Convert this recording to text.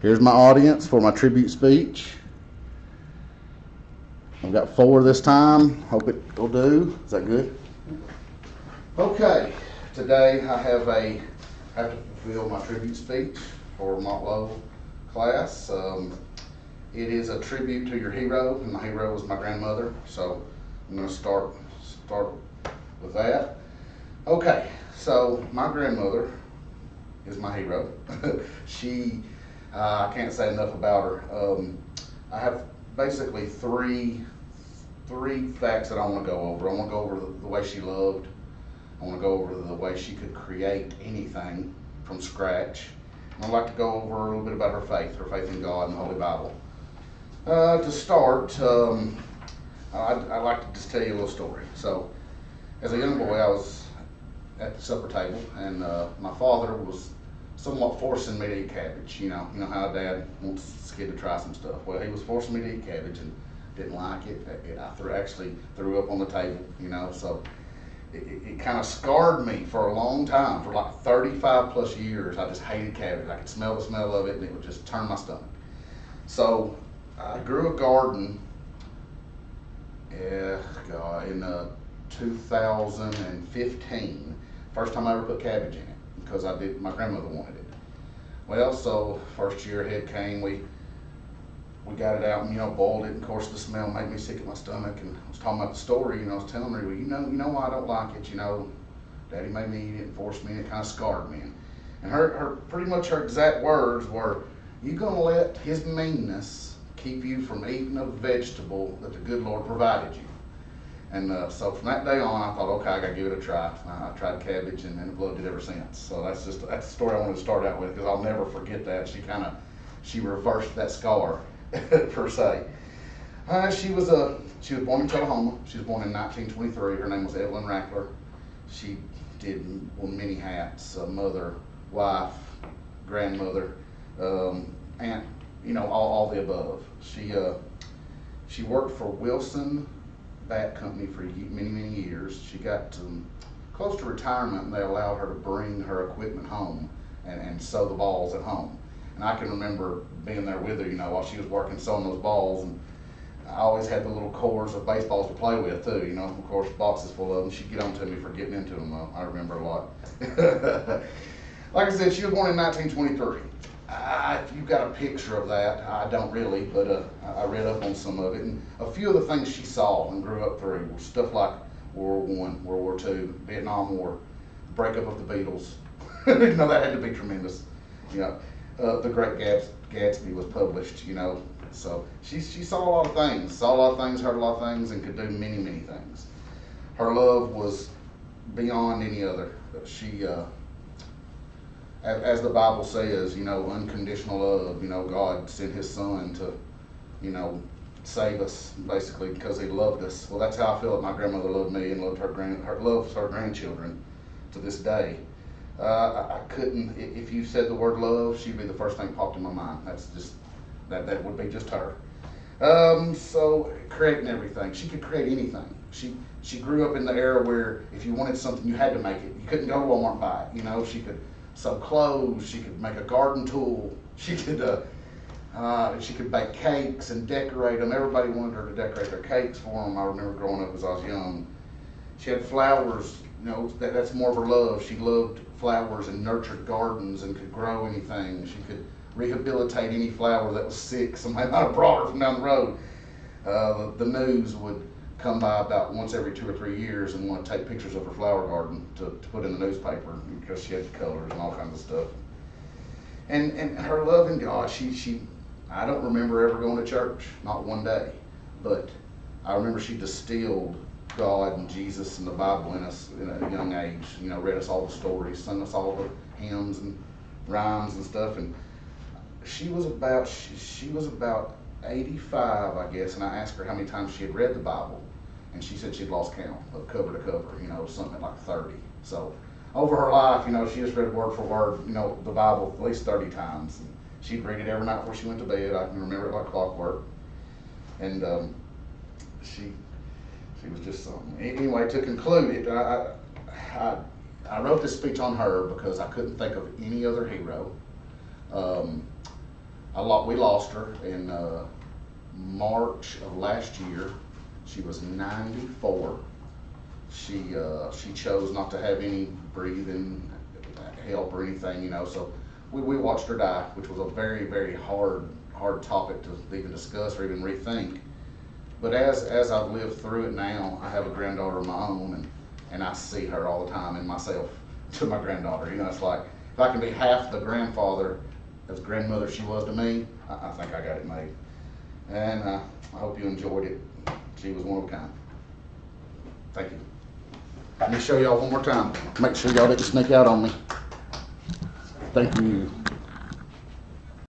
Here's my audience for my tribute speech. I've got 4 this time. Hope it will do. Is that good? Okay. Today I have to fulfill my tribute speech for Montlow class. It is a tribute to your hero, and my hero was my grandmother. So I'm going to start with that. Okay. So my grandmother is my hero. I can't say enough about her. I have basically three facts that I want to go over. I want to go over the way she loved. I want to go over the way she could create anything from scratch. And I'd like to go over a little bit about her faith in God and the Holy Bible. To start, I'd like to just tell you a little story. So, as a young boy, I was at the supper table, and my father was somewhat forcing me to eat cabbage. You know how Dad wants his kid to try some stuff. Well, he was forcing me to eat cabbage and didn't like it. I actually threw up on the table. So it kind of scarred me for a long time. For like 35 plus years, I just hated cabbage. I could smell the smell of it, and it would just turn my stomach. So I grew a garden. In 2015, first time I ever put cabbage in it, because my grandmother wanted it. Well, so first year ahead came, we got it out and boiled it, and of course the smell made me sick at my stomach. And I was talking about the story, I was telling her, well, you know why I don't like it, Daddy made me eat it and forced me, and it kind of scarred me. And her pretty much her exact words were, you gonna let his meanness keep you from eating a vegetable that the good Lord provided you? And so from that day on, I thought, okay, I gotta give it a try. I tried cabbage, and I've loved it ever since. So that's the story I wanted to start out with, because I'll never forget that. She reversed that scar per se. She was born in Tullahoma. She was born in 1923. Her name was Evelyn Rackler. She did many hats: mother, wife, grandmother, aunt. All the above. She worked for Wilson Bat Company for many years. She got close to retirement, and they allowed her to bring her equipment home and sew the balls at home. And I can remember being there with her, while she was working sewing those balls. And I always had the little cores of baseballs to play with too, of course, boxes full of them. She'd get on to me for getting into them, though. I remember a lot. Like I said, she was born in 1923. If you've got a picture of that, I don't really, but I read up on some of it. And a few of the things she saw and grew up through were stuff like World War I, World War II, Vietnam War, the breakup of the Beatles. That had to be tremendous. The Great Gatsby was published, So she saw a lot of things, heard a lot of things, and could do many things. Her love was beyond any other. She, as the Bible says, unconditional love. God sent His Son to, save us, basically, because He loved us. Well, that's how I feel that my grandmother loved me and loves her grandchildren to this day. I couldn't. If you said the word love, she'd be the first thing that popped in my mind. That's just that would be just her. So creating everything, she could create anything. She grew up in the era where if you wanted something, you had to make it. You couldn't go to Walmart and buy it. She could sew clothes. She could make a garden tool. She could bake cakes and decorate them. Everybody wanted her to decorate their cakes for them. I remember growing up as I was young. She had flowers. That's more of her love. She loved flowers and nurtured gardens and could grow anything. She could rehabilitate any flower that was sick. Somebody might have brought her from down the road. The news would come by about once every 2 or 3 years and want to take pictures of her flower garden to put in the newspaper, because she had the colors and all kinds of stuff. And her love in God, I don't remember ever going to church, not one day, but I remember she distilled God and Jesus and the Bible in us in a young age. Read us all the stories, sung us all the hymns and rhymes and stuff. And she was about 85, I guess. And I asked her how many times she had read the Bible, and she said she'd lost count of cover to cover. Something like 30. So over her life, she just read word for word, the Bible at least 30 times. And she'd read it every night before she went to bed. I can remember it like clockwork. And she was just something. Anyway, to conclude it, I wrote this speech on her because I couldn't think of any other hero. I we lost her in March of last year. She was 94. She chose not to have any breathing help or anything, you know. So we watched her die, which was a very, very hard topic to even discuss or even rethink. But as I've lived through it now, I have a granddaughter of my own, and I see her all the time in myself to my granddaughter. You know, it's like if I can be half the grandfather as grandmother she was to me, I think I got it made. And I hope you enjoyed it. She was one of a kind. Thank you. Let me show y'all one more time. Make sure y'all didn't sneak out on me. Thank you.